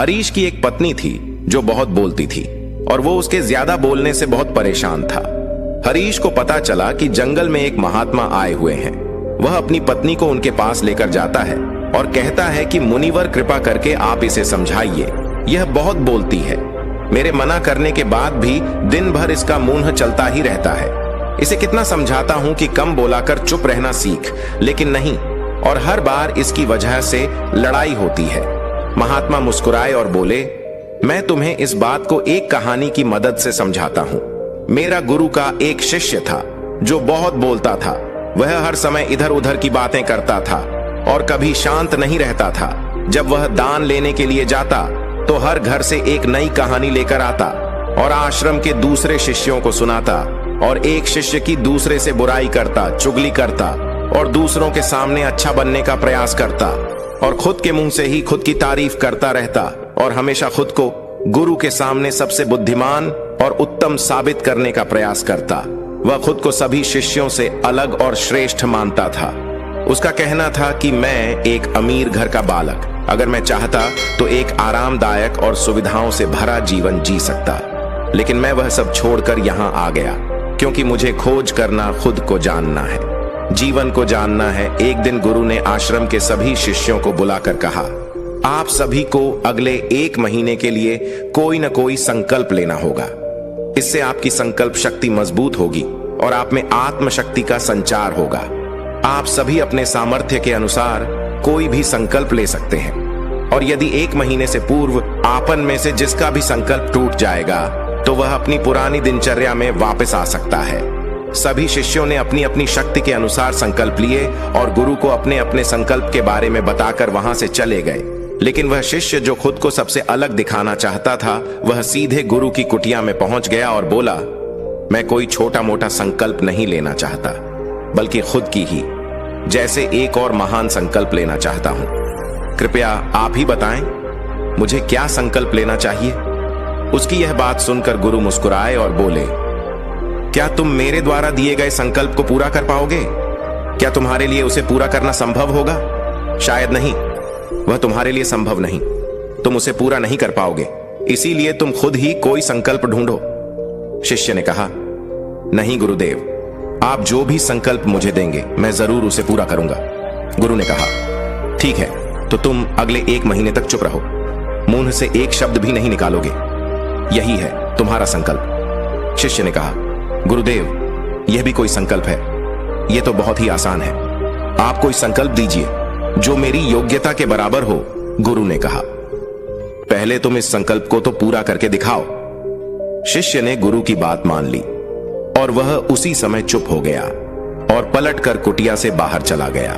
हरीश की एक पत्नी थी जो बहुत बोलती थी और वो उसके ज्यादा बोलने से बहुत परेशान था। हरीश को पता चला कि जंगल में एक महात्मा आए हुए हैं। वह अपनी पत्नी को उनके पास लेकर जाता है और कहता है कि मुनिवर कृपा करके आप इसे समझाइए, यह बहुत बोलती है। मेरे मना करने के बाद भी दिन भर इसका मुंह चलता ही रहता है। इसे कितना समझाता हूं कि कम बोलाकर चुप रहना सीख, लेकिन नहीं, और हर बार इसकी वजह से लड़ाई होती है। महात्मा मुस्कुराए और बोले, मैं तुम्हें इस बात को एक कहानी की मदद से समझाता हूं। मेरा गुरु का एक शिष्य था जो बहुत बोलता था। वह हर समय इधर उधर की बातें करता था और कभी शांत नहीं रहता था। जब वह दान लेने के लिए जाता तो हर घर से एक नई कहानी लेकर आता और आश्रम के दूसरे शिष्यों को सुनाता, और एक शिष्य की दूसरे से बुराई करता, चुगली करता और दूसरों के सामने अच्छा बनने का प्रयास करता और खुद के मुंह से ही खुद की तारीफ करता रहता और हमेशा खुद को गुरु के सामने सबसे बुद्धिमान और उत्तम साबित करने का प्रयास करता। वह खुद को सभी शिष्यों से अलग और श्रेष्ठ मानता था। उसका कहना था कि मैं एक अमीर घर का बालक, अगर मैं चाहता तो एक आरामदायक और सुविधाओं से भरा जीवन जी सकता, लेकिन मैं वह सब छोड़कर यहाँ आ गया क्योंकि मुझे खोज करना खुद को जानना है, जीवन को जानना है। एक दिन गुरु ने आश्रम के सभी शिष्यों को बुलाकर कहा, आप सभी को अगले 1 महीने के लिए कोई न कोई संकल्प लेना होगा। इससे आपकी संकल्प शक्ति मजबूत होगी और आप में आत्मशक्ति का संचार होगा। आप सभी अपने सामर्थ्य के अनुसार कोई भी संकल्प ले सकते हैं, और यदि 1 महीने से पूर्व आपन में से जिसका भी संकल्प टूट जाएगा तो वह अपनी पुरानी दिनचर्या में वापस आ सकता है। सभी शिष्यों ने अपनी अपनी शक्ति के अनुसार संकल्प लिए और गुरु को अपने अपने संकल्प के बारे में बताकर वहां से चले गए। लेकिन वह शिष्य जो खुद को सबसे अलग दिखाना चाहता था, वह सीधे गुरु की कुटिया में पहुंच गया और बोला, मैं कोई छोटा मोटा संकल्प नहीं लेना चाहता, बल्कि खुद की ही जैसे एक और महान संकल्प लेना चाहता हूं। कृपया आप ही बताएं, मुझे क्या संकल्प लेना चाहिए। उसकी यह बात सुनकर गुरु मुस्कुराए और बोले, क्या तुम मेरे द्वारा दिए गए संकल्प को पूरा कर पाओगे? क्या तुम्हारे लिए उसे पूरा करना संभव होगा? शायद नहीं, वह तुम्हारे लिए संभव नहीं। तुम उसे पूरा नहीं कर पाओगे, इसीलिए तुम खुद ही कोई संकल्प ढूंढो। शिष्य ने कहा, नहीं गुरुदेव, आप जो भी संकल्प मुझे देंगे मैं जरूर उसे पूरा करूंगा। गुरु ने कहा, ठीक है, तो तुम अगले 1 महीने तक चुप रहो, मुंह से एक शब्द भी नहीं निकालोगे। यही है तुम्हारा संकल्प। शिष्य ने कहा, गुरुदेव, यह भी कोई संकल्प है? यह तो बहुत ही आसान है। आप कोई संकल्प दीजिए जो मेरी योग्यता के बराबर हो। गुरु ने कहा, पहले तुम इस संकल्प को तो पूरा करके दिखाओ। शिष्य ने गुरु की बात मान ली और वह उसी समय चुप हो गया और पलटकर कुटिया से बाहर चला गया।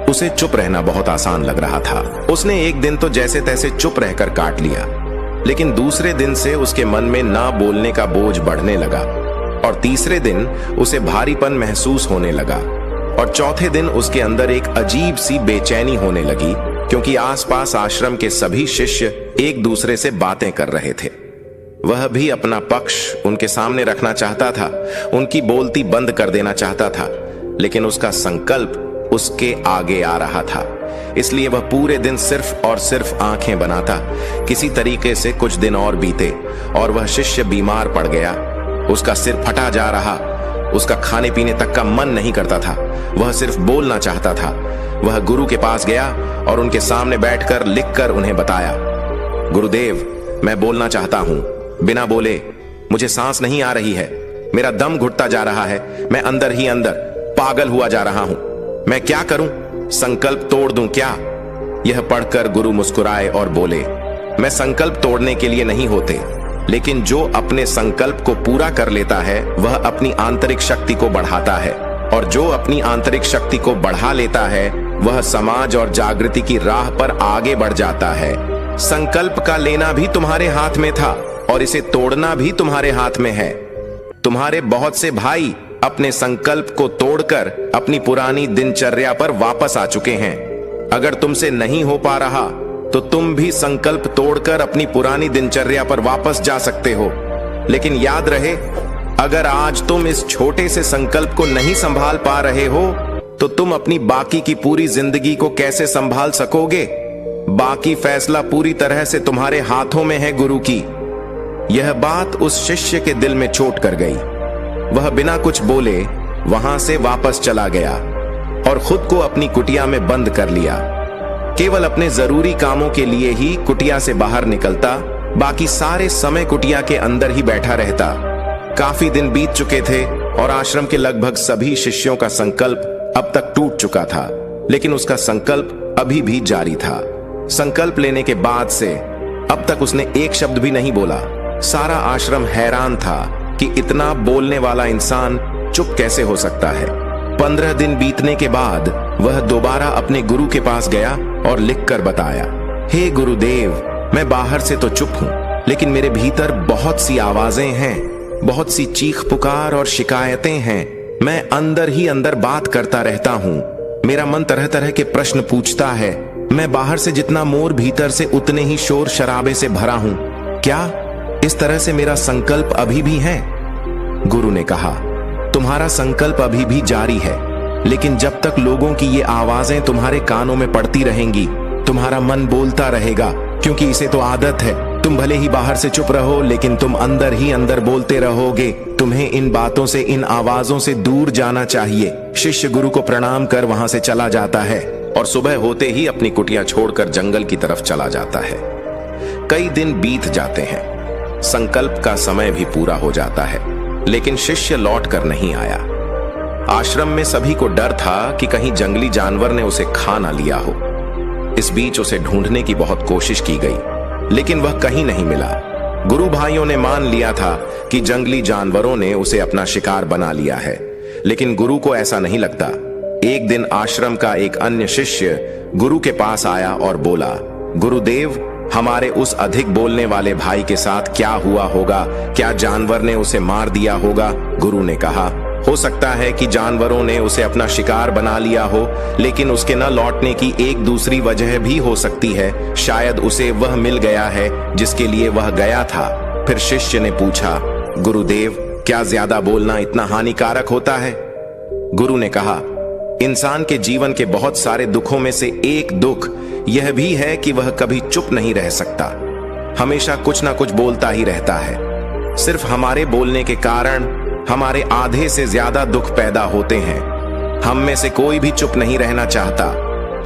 उसे चुप रहना बहुत आसान लग रहा था। उसने एक दिन तो जैसे तैसे चुप रहकर काट लिया, लेकिन दूसरे दिन से उसके मन में ना बोलने का बोझ बढ़ने लगा, और तीसरे दिन उसे भारीपन महसूस होने लगा, और चौथे दिन उसके अंदर एक अजीब सी बेचैनी होने लगी, क्योंकि आसपास आश्रम के सभी शिष्य एक दूसरे से बातें कर रहे थे। वह भी अपना पक्ष उनके सामने रखना चाहता था, उनकी बोलती बंद कर देना चाहता था, लेकिन उसका संकल्प उसके आगे आ रहा था। इसलिए वह पूरे दिन सिर्फ और सिर्फ आंखें बनाता। किसी तरीके से कुछ दिन और बीते और वह शिष्य बीमार पड़ गया। उसका सिर फटा जा रहा, उसका खाने पीने तक का मन नहीं करता था, वह सिर्फ बोलना चाहता था। वह गुरु के पास गया और उनके सामने बैठकर लिखकर उन्हें बताया, गुरुदेव, मैं बोलना चाहता हूं, बिना बोले मुझे सांस नहीं आ रही है, मेरा दम घुटता जा रहा है, मैं अंदर ही अंदर पागल हुआ जा रहा हूं, मैं क्या करूं? संकल्प तोड़ दूं क्या? यह पढ़कर गुरु मुस्कुराए और बोले, मैं संकल्प तोड़ने के लिए नहीं होते, लेकिन जो अपने संकल्प को पूरा कर लेता है वह अपनी आंतरिक शक्ति को बढ़ाता है, और जो अपनी आंतरिक शक्ति को बढ़ा लेता है वह समाज और जागृति की राह पर आगे बढ़ जाता है। संकल्प का लेना भी तुम्हारे हाथ में था और इसे तोड़ना भी तुम्हारे हाथ में है। तुम्हारे बहुत से भाई अपने संकल्प को तोड़कर अपनी पुरानी दिनचर्या पर वापस आ चुके हैं। अगर तुमसे नहीं हो पा रहा तो तुम भी संकल्प तोड़कर अपनी पुरानी दिनचर्या पर वापस जा सकते हो। लेकिन याद रहे, अगर आज तुम इस छोटे से संकल्प को नहीं संभाल पा रहे हो तो तुम अपनी बाकी की पूरी जिंदगी को कैसे संभाल सकोगे? बाकी फैसला पूरी तरह से तुम्हारे हाथों में है गुरु की। यह बात उस शिष्य के दिल में चोट कर गई। वह बिना कुछ बोले वहां से वापस चला गया और खुद को अपनी कुटिया में बंद कर लिया। केवल अपने जरूरी कामों के लिए ही कुटिया से बाहर निकलता, बाकी सारे समय कुटिया के अंदर ही बैठा रहता। काफी दिन बीत चुके थे और आश्रम के लगभग सभी शिष्यों का संकल्प अब तक टूट चुका था, लेकिन उसका संकल्प अभी भी जारी था। संकल्प लेने के बाद से अब तक उसने एक शब्द भी नहीं बोला। सारा आश्रम हैरान था कि इतना बोलने वाला इंसान चुप कैसे हो सकता है। 15 दिन बीतने के बाद वह दोबारा अपने गुरु के पास गया और लिखकर बताया, हे गुरुदेव, मैं बाहर से तो चुप हूं, लेकिन मेरे भीतर बहुत सी आवाजें हैं, बहुत सी चीख पुकार और शिकायतें हैं। मैं अंदर ही अंदर बात करता रहता हूं। मेरा मन तरह तरह के प्रश्न पूछता है। मैं बाहर से जितना मोर, भीतर से उतने ही शोर शराबे से भरा हूं। क्या इस तरह से मेरा संकल्प अभी भी है? गुरु ने कहा, तुम्हारा संकल्प अभी भी जारी है, लेकिन जब तक लोगों की ये आवाजें तुम्हारे कानों में पड़ती रहेंगी, तुम्हारा मन बोलता रहेगा, क्योंकि इसे तो आदत है। तुम भले ही बाहर से चुप रहो, लेकिन तुम अंदर ही अंदर बोलते रहोगे। तुम्हें इन बातों से, इन आवाजों से दूर जाना चाहिए। शिष्य गुरु को प्रणाम कर वहां से चला जाता है और सुबह होते ही अपनी कुटिया छोड़कर जंगल की तरफ चला जाता है। कई दिन बीत जाते हैं, संकल्प का समय भी पूरा हो जाता है, लेकिन शिष्य लौट कर नहीं आया। आश्रम में सभी को डर था कि कहीं जंगली जानवर ने उसे खा ना लिया हो। इस बीच उसे ढूंढने की बहुत कोशिश की गई, लेकिन वह कहीं नहीं मिला। गुरु भाइयों ने मान लिया था कि जंगली जानवरों ने उसे अपना शिकार बना लिया है, लेकिन गुरु को ऐसा नहीं लगता। एक दिन आश्रम का एक अन्य शिष्य गुरु के पास आया और बोला, गुरुदेव, हमारे उस अधिक बोलने वाले भाई के साथ क्या हुआ होगा? क्या जानवर ने उसे मार दिया होगा? गुरु ने कहा, हो सकता है कि जानवरों ने उसे अपना शिकार बना लिया हो, लेकिन उसके न लौटने की एक दूसरी वजह भी हो सकती है। शायद उसे वह मिल गया है जिसके लिए वह गया था। फिर शिष्य ने पूछा, गुरुदेव, क्या ज्यादा बोलना इतना हानिकारक होता है? गुरु ने कहा, इंसान के जीवन के बहुत सारे दुखों में से एक दुख यह भी है कि वह कभी चुप नहीं रह सकता, हमेशा कुछ ना कुछ बोलता ही रहता है। सिर्फ हमारे बोलने के कारण हमारे आधे से ज्यादा दुख पैदा होते हैं। हम में से कोई भी चुप नहीं रहना चाहता।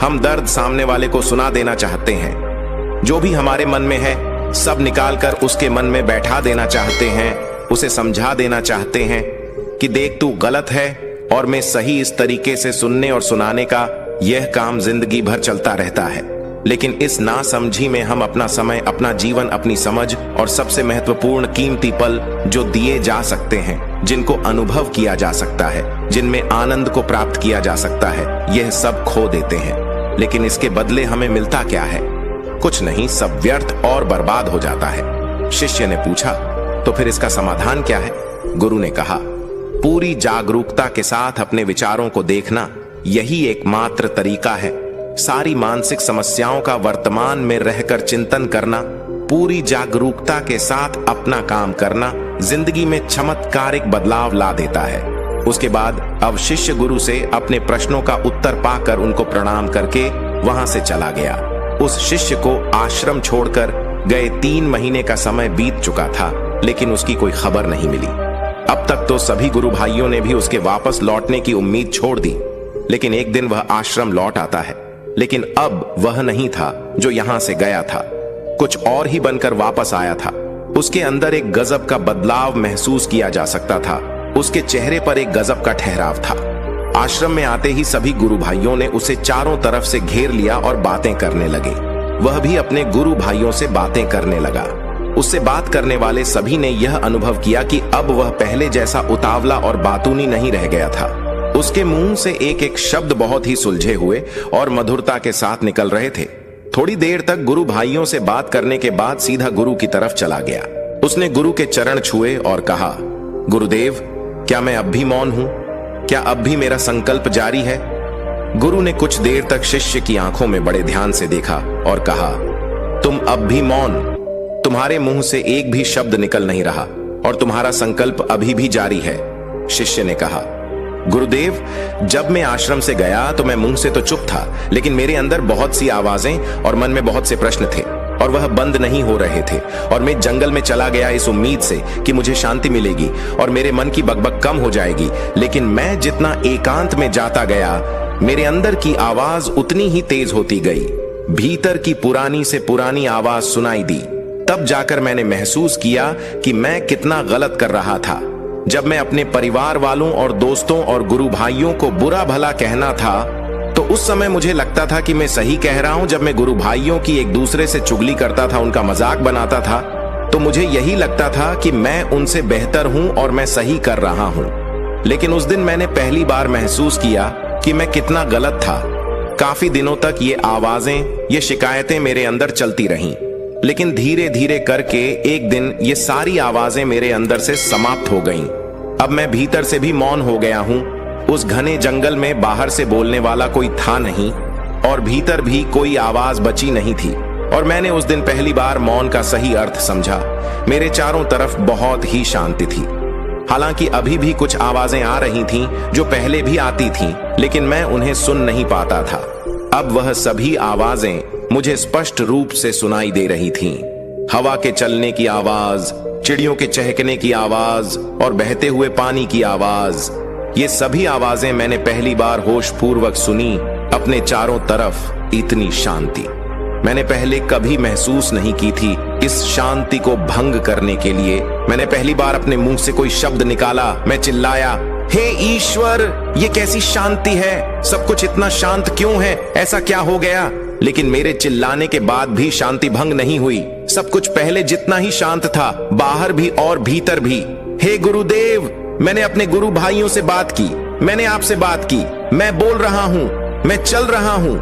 हम दर्द सामने वाले को सुना देना चाहते हैं। जो भी हमारे मन में है सब निकालकर उसके मन में बैठा देना चाहते हैं। उसे समझा देना चाहते हैं कि देख, तू गलत है और मैं सही। इस तरीके से सुनने और सुनाने का यह काम जिंदगी भर चलता रहता है, लेकिन इस नासमझी में हम अपना समय, अपना जीवन, अपनी समझ और सबसे महत्वपूर्ण कीमती पल जो दिए जा सकते हैं, जिनको अनुभव किया जा सकता है, जिनमें आनंद को प्राप्त किया जा सकता है, यह सब खो देते हैं। लेकिन इसके बदले हमें मिलता क्या है? कुछ नहीं, सब व्यर्थ और बर्बाद हो जाता है। शिष्य ने पूछा, तो फिर इसका समाधान क्या है? गुरु ने कहा, पूरी जागरूकता के साथ अपने विचारों को देखना, यही एकमात्र तरीका है। सारी मानसिक समस्याओं का वर्तमान में रहकर चिंतन करना, पूरी जागरूकता के साथ अपना काम करना जिंदगी में चमत्कारिक बदलाव ला देता है। उसके बाद अब शिष्य गुरु से अपने प्रश्नों का उत्तर पाकर उनको प्रणाम करके वहां से चला गया। उस शिष्य को आश्रम छोड़कर गए 3 महीने का समय बीत चुका था, लेकिन उसकी कोई खबर नहीं मिली। अब तक तो सभी गुरु भाइयों ने भी उसके वापस लौटने की उम्मीद छोड़ दी, लेकिन एक दिन वह आश्रम लौट आता है। लेकिन अब वह नहीं था जो यहां से गया था, कुछ और ही बनकर वापस आया था। उसके अंदर एक गजब का बदलाव महसूस किया जा सकता था। उसके चेहरे पर एक गजब का ठहराव था। आश्रम में आते ही सभी गुरु भाइयों ने उसे चारों तरफ से घेर लिया और बातें करने लगे। वह भी अपने गुरु भाइयों से बातें करने लगा। उससे बात करने वाले सभी ने यह अनुभव किया कि अब वह पहले जैसा उतावला और बातूनी नहीं रह गया था। उसके मुंह से एक एक शब्द बहुत ही सुलझे हुए और मधुरता के साथ निकल रहे थे। थोड़ी देर तक गुरु भाइयों से बात करने के बाद सीधा गुरु की तरफ चला गया। उसने गुरु के चरण छुए और कहा, गुरुदेव, क्या मैं अब भी मौन हूं? क्या अब भी मेरा संकल्प जारी है? गुरु ने कुछ देर तक शिष्य की आंखों में बड़े ध्यान से देखा और कहा, तुम अब भी मौन? तुम्हारे मुंह से एक भी शब्द निकल नहीं रहा और तुम्हारा संकल्प अभी भी जारी है। शिष्य ने कहा, गुरुदेव, जब मैं आश्रम से गया तो मैं मुंह से तो चुप था, लेकिन मेरे अंदर बहुत सी आवाजें और मन में बहुत से प्रश्न थे और वह बंद नहीं हो रहे थे। और मैं जंगल में चला गया इस उम्मीद से कि मुझे शांति मिलेगी और मेरे मन की बकबक कम हो जाएगी। लेकिन मैं जितना एकांत में जाता गया, मेरे अंदर की आवाज उतनी ही तेज होती गई। भीतर की पुरानी से पुरानी आवाज सुनाई दी। तब जाकर मैंने महसूस किया कि मैं कितना गलत कर रहा था। जब मैं अपने परिवार वालों और दोस्तों और गुरु भाइयों को बुरा भला कहना था, तो उस समय मुझे लगता था कि मैं सही कह रहा हूं। जब मैं गुरु भाइयों की एक दूसरे से चुगली करता था, उनका मजाक बनाता था, तो मुझे यही लगता था कि मैं उनसे बेहतर हूं और मैं सही कर रहा हूं। लेकिन उस दिन मैंने पहली बार महसूस किया कि मैं कितना गलत था। काफी दिनों तक ये आवाजें, ये शिकायतें मेरे अंदर चलती रहीं। लेकिन धीरे धीरे करके एक दिन ये सारी आवाजें मेरे अंदर से समाप्त हो गईं। अब मैं भीतर से भी मौन हो गया हूं। उस घने जंगल में बाहर से बोलने वाला कोई था नहीं और भीतर भी कोई आवाज बची नहीं थी। और मैंने उस दिन पहली बार मौन का सही अर्थ समझा। मेरे चारों तरफ बहुत ही शांति थी। हालांकि अभी भी कुछ आवाजें आ रही थीं जो पहले भी आती थीं, लेकिन मैं उन्हें सुन नहीं पाता था। अब वह सभी आवाजें मुझे स्पष्ट रूप से सुनाई दे रही थीं। हवा के चलने की आवाज, चिड़ियों के चहकने की आवाज और बहते हुए पानी की आवाज, ये सभी आवाजें मैंने पहली बार होशपूर्वक सुनी। अपने चारों तरफ इतनी शांति मैंने पहले कभी महसूस नहीं की थी। इस शांति को भंग करने के लिए मैंने पहली बार अपने मुंह से कोई शब्द निकाला। मैं चिल्लाया, हे ईश्वर, ये कैसी शांति है? सब कुछ इतना शांत क्यों है? ऐसा क्या हो गया? लेकिन मेरे चिल्लाने के बाद भी शांति भंग नहीं हुई। सब कुछ पहले जितना ही शांत था, बाहर भी और भीतर भी। हे गुरुदेव, मैंने अपने गुरु भाइयों से बात की, मैंने आपसे बात की, मैं बोल रहा हूं, मैं चल रहा हूं,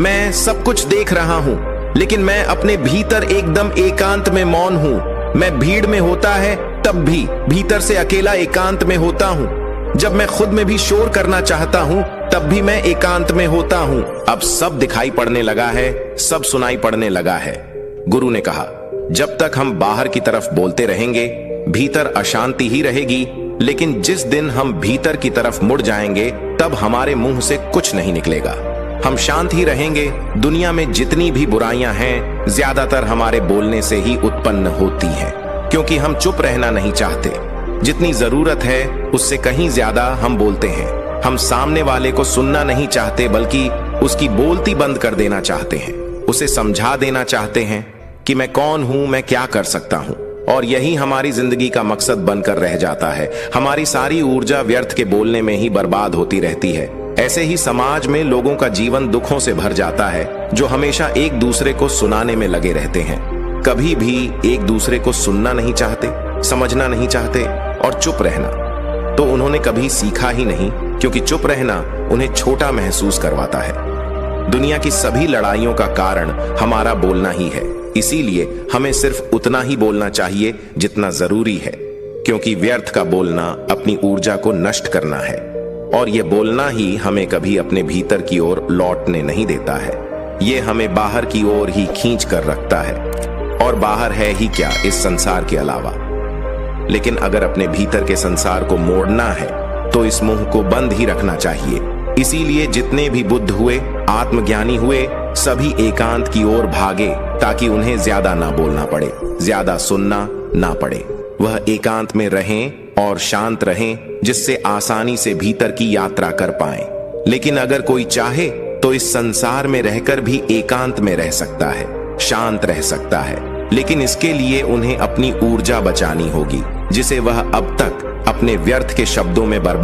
मैं सब कुछ देख रहा हूं, लेकिन मैं अपने भीतर एकदम एकांत में मौन हूं। मैं भीड़ में होता है तब भी भीतर से अकेला एकांत में होता हूं। जब मैं खुद में भी शोर करना चाहता हूं तब भी मैं एकांत में होता हूं। अब सब दिखाई पड़ने लगा है, सब सुनाई पड़ने लगा है। गुरु ने कहा, जब तक हम बाहर की तरफ बोलते रहेंगे, भीतर अशांति ही रहेगी। लेकिन जिस दिन हम भीतर की तरफ मुड़ जाएंगे, तब हमारे मुंह से कुछ नहीं निकलेगा। हम शांत ही रहेंगे। दुनिया में जितनी भी बुराइयां हैं, ज्यादातर हमारे बोलने से ही उत्पन्न होती हैं, क्योंकि हम चुप रहना नहीं चाहते। जितनी जरूरत है उससे कहीं ज्यादा हम बोलते हैं। हम सामने वाले को सुनना नहीं चाहते, बल्कि उसकी बोलती बंद कर देना चाहते हैं। उसे समझा देना चाहते हैं कि मैं कौन हूं, मैं क्या कर सकता हूं। और यही हमारी जिंदगी का मकसद बनकर रह जाता है। हमारी सारी ऊर्जा व्यर्थ के बोलने में ही बर्बाद होती रहती है। ऐसे ही समाज में लोगों का जीवन दुखों से भर जाता है, जो हमेशा एक दूसरे को सुनाने में लगे रहते हैं। कभी भी एक दूसरे को सुनना नहीं चाहते, समझना नहीं चाहते और चुप रहना तो उन्होंने कभी सीखा ही नहीं, क्योंकि चुप रहना उन्हें छोटा महसूस करवाता है। दुनिया की सभी लड़ाइयों का कारण हमारा बोलना ही है। इसीलिए हमें सिर्फ उतना ही बोलना चाहिए जितना जरूरी है, क्योंकि व्यर्थ का बोलना अपनी ऊर्जा को नष्ट करना है और ये बोलना ही हमें कभी अपने भीतर की ओर लौटने नहीं देता है। ये हमें बाहर की ओर ही खींच कर रखता है, और बाहर है ही क्या इस संसार के अलावा। लेकिन अगर अपने भीतर के संसार को मोड़ना है तो इस मुंह को बंद ही रखना चाहिए। इसीलिए जितने भी बुद्ध हुए, आत्मज्ञानी हुए, सभी एकांत की ओर भागे, ताकि उन्हें ज्यादा ना बोलना पड़े, ज्यादा सुनना ना पड़े। वह एकांत में रहें और शांत रहें, जिससे आसानी से भीतर की यात्रा कर पाएं। लेकिन अगर कोई चाहे तो इस संसार में रहकर भी एकांत में रह सकता है, शांत रह सकता है। लेकिन इसके लिए उन्हें अपनी ऊर्जा बचानी होगी, जिसे वह अब तक अपने व्यर्थ के शब्दों में बर्बाद